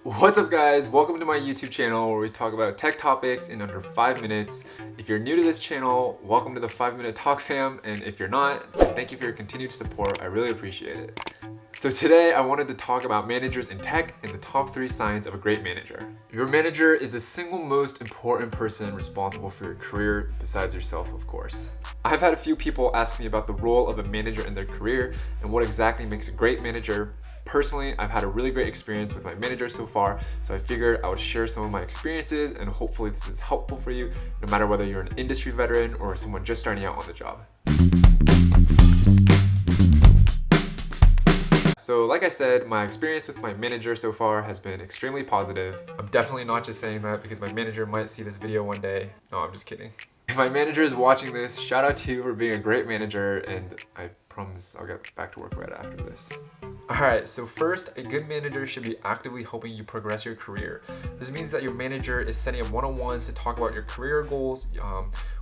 What's up guys, welcome to my YouTube channel where we talk about tech topics in under 5 minutes. If you're new to this channel, welcome to the 5-Minute Talk fam, and if you're not, then thank you for your continued support, I really appreciate it. So today I wanted to talk about managers in tech and the top 3 signs of a great manager. Your manager is the single most important person responsible for your career, besides yourself of course. I've had a few people ask me about the role of a manager in their career and what exactly makes a great manager. Personally, I've had a really great experience with my manager so far, so I figured I would share some of my experiences and hopefully this is helpful for you, no matter whether you're an industry veteran or someone just starting out on the job. So like I said, my experience with my manager so far has been extremely positive. I'm definitely not just saying that because my manager might see this video one day. No, I'm just kidding. If my manager is watching this, shout out to you for being a great manager, and I promise I'll get back to work right after this. Alright, so first, a good manager should be actively helping you progress your career. This means that your manager is setting up one-on-ones to talk about your career goals,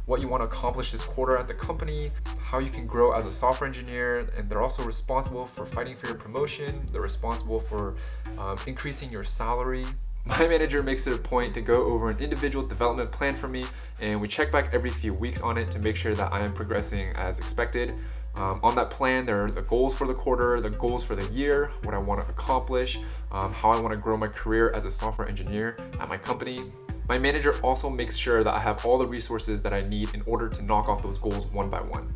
what you want to accomplish this quarter at the company, how you can grow as a software engineer, and they're also responsible for fighting for your promotion. They're responsible for increasing your salary. My manager makes it a point to go over an individual development plan for me, and we check back every few weeks on it to make sure that I am progressing as expected. On that plan, there are the goals for the quarter, the goals for the year, what I want to accomplish, how I want to grow my career as a software engineer at my company. My manager also makes sure that I have all the resources that I need in order to knock off those goals one by one.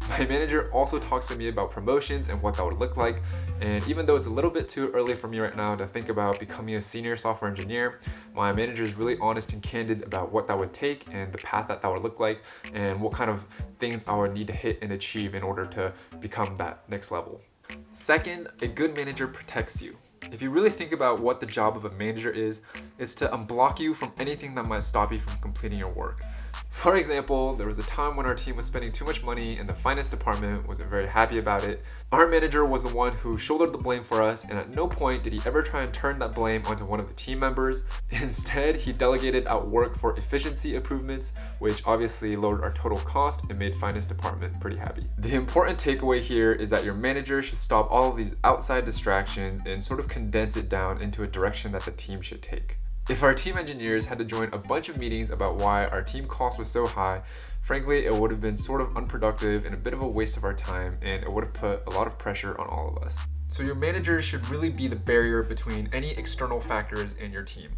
My manager also talks to me about promotions and what that would look like, and even though it's a little bit too early for me right now to think about becoming a senior software engineer, my manager is really honest and candid about what that would take and the path that would look like and what kind of things I would need to hit and achieve in order to become that next level. Second, a good manager protects you. If you really think about what the job of a manager is, it's to unblock you from anything that might stop you from completing your work. For example, there was a time when our team was spending too much money and the finance department wasn't very happy about it. Our manager was the one who shouldered the blame for us, and at no point did he ever try and turn that blame onto one of the team members. Instead, he delegated out work for efficiency improvements, which obviously lowered our total cost and made finance department pretty happy. The important takeaway here is that your manager should stop all of these outside distractions and sort of condense it down into a direction that the team should take. If our team engineers had to join a bunch of meetings about why our team cost was so high, frankly, it would have been sort of unproductive and a bit of a waste of our time, and it would have put a lot of pressure on all of us. So your manager should really be the barrier between any external factors and your team.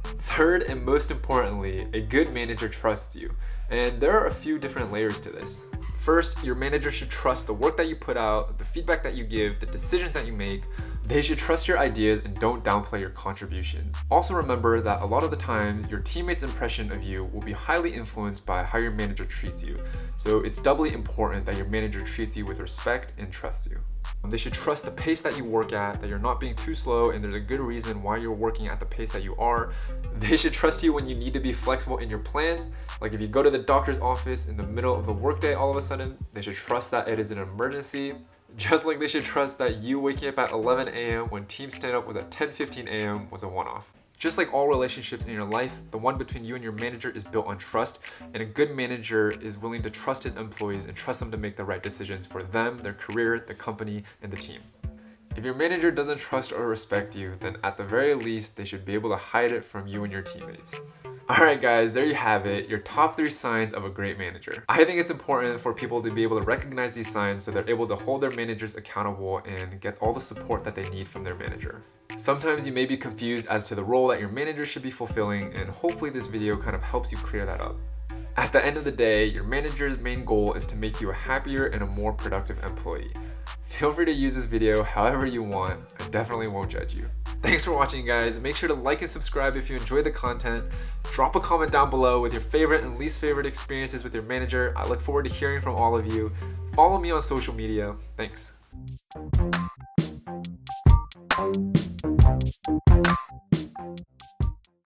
Third, and most importantly, a good manager trusts you. And there are a few different layers to this. First, your manager should trust the work that you put out, the feedback that you give, the decisions that you make. They should trust your ideas and don't downplay your contributions. Also remember that a lot of the times, your teammates' impression of you will be highly influenced by how your manager treats you. So it's doubly important that your manager treats you with respect and trusts you. They should trust the pace that you work at, that you're not being too slow, and there's a good reason why you're working at the pace that you are. They should trust you when you need to be flexible in your plans. Like if you go to the doctor's office in the middle of the workday all of a sudden, they should trust that it is an emergency. Just like they should trust that you waking up at 11 a.m. when team stand-up was at 10:15 a.m. was a one-off. Just like all relationships in your life, the one between you and your manager is built on trust, and a good manager is willing to trust his employees and trust them to make the right decisions for them, their career, the company, and the team. If your manager doesn't trust or respect you, then at the very least, they should be able to hide it from you and your teammates. Alright guys, there you have it, your top 3 signs of a great manager. I think it's important for people to be able to recognize these signs so they're able to hold their managers accountable and get all the support that they need from their manager. Sometimes you may be confused as to the role that your manager should be fulfilling, and hopefully this video kind of helps you clear that up. At the end of the day, your manager's main goal is to make you a happier and a more productive employee. Feel free to use this video however you want. I definitely won't judge you. Thanks for watching guys. Make sure to like and subscribe if you enjoyed the content. Drop a comment down below with your favorite and least favorite experiences with your manager. I look forward to hearing from all of you. Follow me on social media. Thanks.